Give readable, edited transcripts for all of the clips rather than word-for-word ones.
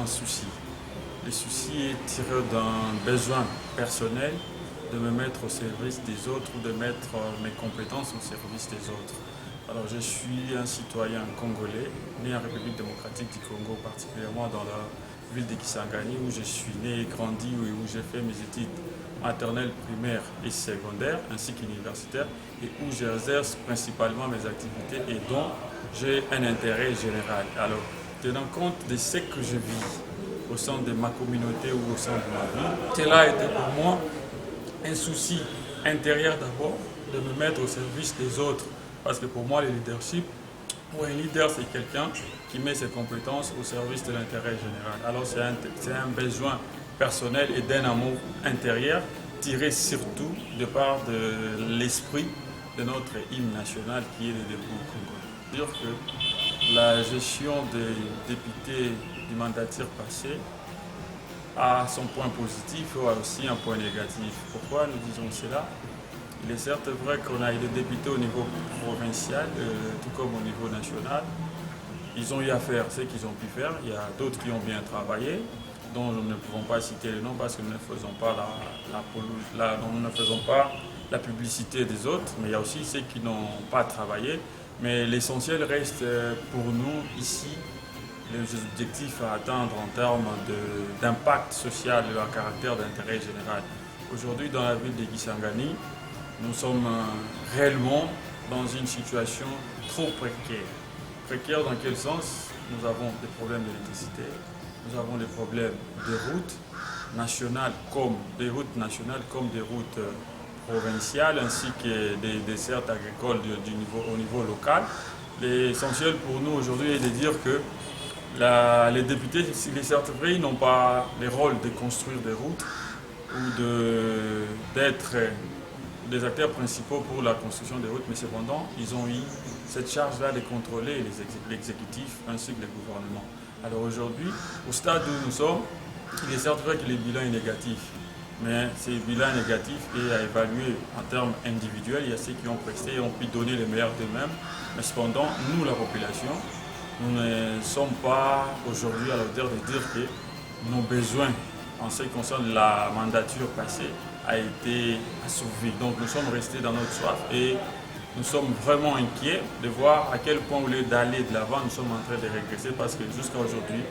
un souci. Le souci est tiré d'un besoin personnel de me mettre au service des autres ou de mettre mes compétences au service des autres. Alors je suis un citoyen congolais, né en République démocratique du Congo, particulièrement dans la ville de Kisangani où je suis né et grandi, où j'ai fait mes études maternelles, primaires et secondaires, ainsi qu'universitaires, et où j'exerce principalement mes activités et dont j'ai un intérêt général. Alors, tenant compte de ce que je vis au sein de ma communauté ou au sein de ma vie, cela a été pour moi un souci intérieur d'abord, de me mettre au service des autres. Parce que pour moi, le leadership, ou un leader, c'est quelqu'un qui met ses compétences au service de l'intérêt général. Alors c'est un besoin personnel et d'un amour intérieur, tiré surtout de part de l'esprit de notre hymne national qui est le Debout Congolais. Dire que la gestion des députés du mandataire passé a son point positif et aussi un point négatif. Pourquoi nous disons cela? Il est certes vrai qu'on a eu des députés au niveau provincial, tout comme au niveau national. Ils ont eu à faire ce qu'ils ont pu faire. Il y a d'autres qui ont bien travaillé, dont nous ne pouvons pas citer les noms parce que nous ne faisons pas nous ne faisons pas la publicité des autres. Mais il y a aussi ceux qui n'ont pas travaillé. Mais l'essentiel reste pour nous ici les objectifs à atteindre en termes d'impact social et à caractère d'intérêt général. Aujourd'hui, dans la ville de Kisangani, nous sommes réellement dans une situation trop précaire. Précaire dans quel sens? Nous avons des problèmes d'électricité, nous avons des problèmes de routes nationales comme des routes provinciales, ainsi que des dessertes agricoles au niveau local. L'essentiel pour nous aujourd'hui est de dire que les députés, s'il est certes vrai, ils n'ont pas le rôle de construire des routes ou d'être des acteurs principaux pour la construction des routes, mais cependant, ils ont eu cette charge-là de contrôler l'exécutif ainsi que le gouvernement. Alors aujourd'hui, au stade où nous sommes, il est certes vrai que le bilan est négatif, mais ce bilan négatif est à évaluer en termes individuels. Il y a ceux qui ont presté et ont pu donner le meilleur d'eux-mêmes, mais cependant, nous, la population, nous ne sommes pas aujourd'hui à la hauteur de dire que nos besoins en ce qui concerne la mandature passée a été assouvi. Donc nous sommes restés dans notre soif et nous sommes vraiment inquiets de voir à quel point, au lieu d'aller de l'avant, nous sommes en train de régresser parce que jusqu'à aujourd'hui,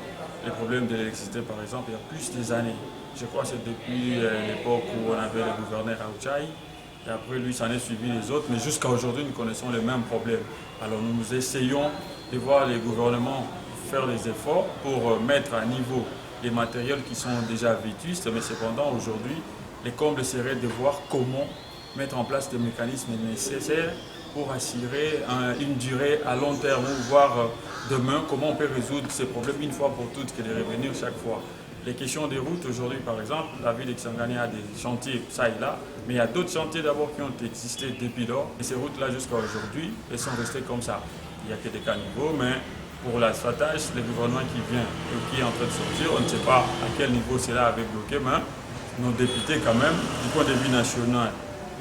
les problèmes de l'électricité par exemple, il y a plus des années, je crois que c'est depuis l'époque où on avait le gouverneur Aouchaï, et après lui, ça en est suivi les autres, mais jusqu'à aujourd'hui, nous connaissons les mêmes problèmes. Alors nous essayons de voir les gouvernements faire des efforts pour mettre à niveau les matériels qui sont déjà vétustes, mais cependant aujourd'hui, les combles seraient de voir comment mettre en place des mécanismes nécessaires pour assurer une durée à long terme, ou voir demain comment on peut résoudre ces problèmes une fois pour toutes que de revenir chaque fois. Les questions des routes, aujourd'hui par exemple, la ville de Kisangani a des chantiers ça et là, mais il y a d'autres chantiers d'abord qui ont existé depuis lors, et ces routes-là jusqu'à aujourd'hui, elles sont restées comme ça. Il n'y a que des caniveaux, mais pour l'asphaltage, le gouvernement qui vient et qui est en train de sortir, on ne sait pas à quel niveau cela avait bloqué, mais nos députés quand même, du point de vue national,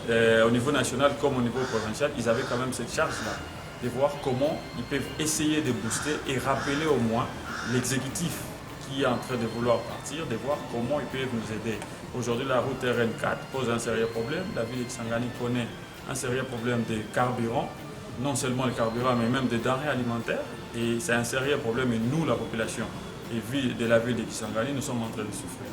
au niveau national comme au niveau provincial, ils avaient quand même cette charge-là, de voir comment ils peuvent essayer de booster et rappeler au moins l'exécutif qui est en train de vouloir partir, de voir comment ils peuvent nous aider. Aujourd'hui, la route RN4 pose un sérieux problème. La ville de Kisangani connaît un sérieux problème de carburant, non seulement le carburant, mais même des denrées alimentaires. Et c'est un sérieux problème et nous, la population de la ville de Kisangani, nous sommes en train de souffrir.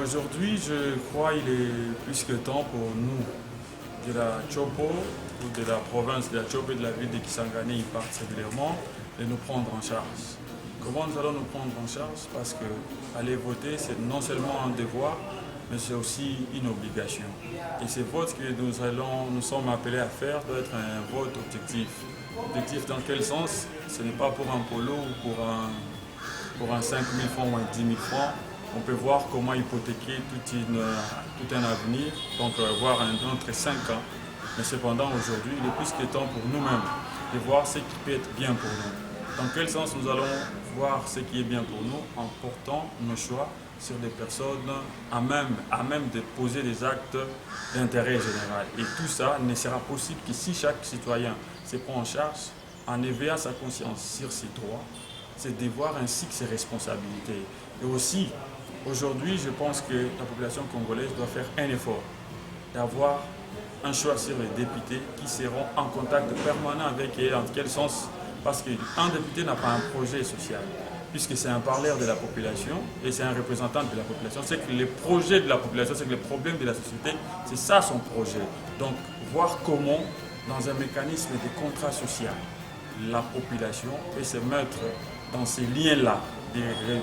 Aujourd'hui, je crois qu'il est plus que temps pour nous, de la Chopo, ou de la province de la Chopo et de la ville de Kisangani particulièrement, de nous prendre en charge. Comment nous allons nous prendre en charge? Parce que aller voter, c'est non seulement un devoir, mais c'est aussi une obligation. Et ce vote que nous sommes appelés à faire doit être un vote objectif. Objectif dans quel sens? Ce n'est pas pour un polo ou pour un 5 000 francs ou un 10 000 francs. On peut voir comment hypothéquer tout un avenir, donc voir un autre 5 ans. Mais cependant, aujourd'hui, il est plus que temps pour nous-mêmes de voir ce qui peut être bien pour nous. Dans quel sens nous allons voir ce qui est bien pour nous en portant nos choix sur des personnes à même de poser des actes d'intérêt général. Et tout ça ne sera possible que si chaque citoyen se prend en charge en éveillant sa conscience sur ses droits, ses devoirs ainsi que ses responsabilités. Et aussi, aujourd'hui, je pense que la population congolaise doit faire un effort d'avoir un choix sur les députés qui seront en contact permanent avec elle. Dans quel sens? Parce qu'un député n'a pas un projet social, puisque c'est un parleur de la population et c'est un représentant de la population. C'est que les projets de la population, c'est que les problèmes de la société, c'est ça son projet. Donc, voir comment, dans un mécanisme de contrat social, la population peut se mettre dans ces liens-là,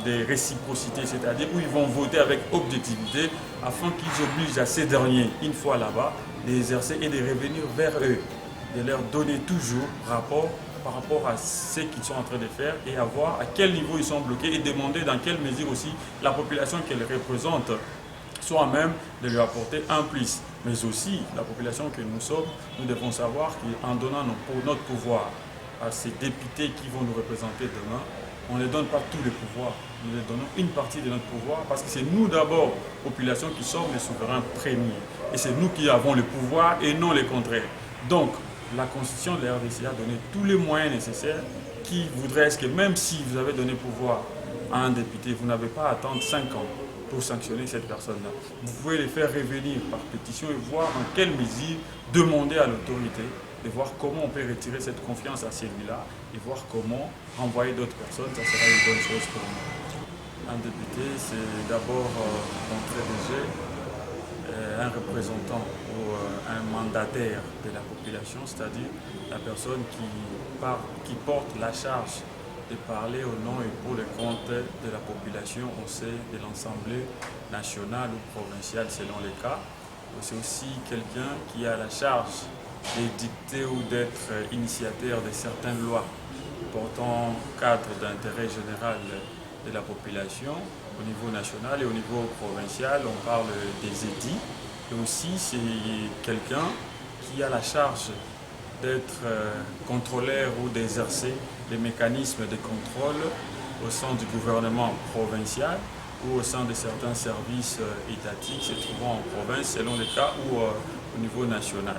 des réciprocités, c'est-à-dire où ils vont voter avec objectivité afin qu'ils obligent à ces derniers, une fois là-bas, d'exercer et de revenir vers eux, de leur donner toujours rapport par rapport à ce qu'ils sont en train de faire et à voir à quel niveau ils sont bloqués et demander dans quelle mesure aussi la population qu'elle représente soit même de lui apporter un plus. Mais aussi, la population que nous sommes, nous devons savoir qu'en donnant notre pouvoir à ces députés qui vont nous représenter demain, on ne donne pas tous les pouvoirs, nous leur donnons une partie de notre pouvoir parce que c'est nous d'abord, population, qui sommes les souverains premiers. Et c'est nous qui avons le pouvoir et non le contraire. Donc, la Constitution de la RDC a donné tous les moyens nécessaires qui voudraient que même si vous avez donné pouvoir à un député, vous n'avez pas à attendre 5 ans pour sanctionner cette personne-là. Vous pouvez les faire revenir par pétition et voir en quelle mesure demander à l'autorité de voir comment on peut retirer cette confiance à celui-là et voir comment envoyer d'autres personnes, ça sera une bonne chose pour nous. Un député, c'est d'abord d'entrée de jeu un représentant ou un mandataire de la population, c'est-à-dire la personne qui porte la charge de parler au nom et pour le compte de la population au sein de l'Assemblée nationale ou provinciale selon les cas. C'est aussi quelqu'un qui a la charge de dicter ou d'être initiateur de certaines lois portant cadre d'intérêt général de la population au niveau national et au niveau provincial. On parle des édits. Et aussi, c'est quelqu'un qui a la charge d'être contrôleur ou d'exercer les mécanismes de contrôle au sein du gouvernement provincial ou au sein de certains services étatiques se trouvant en province, selon les cas, ou au niveau national.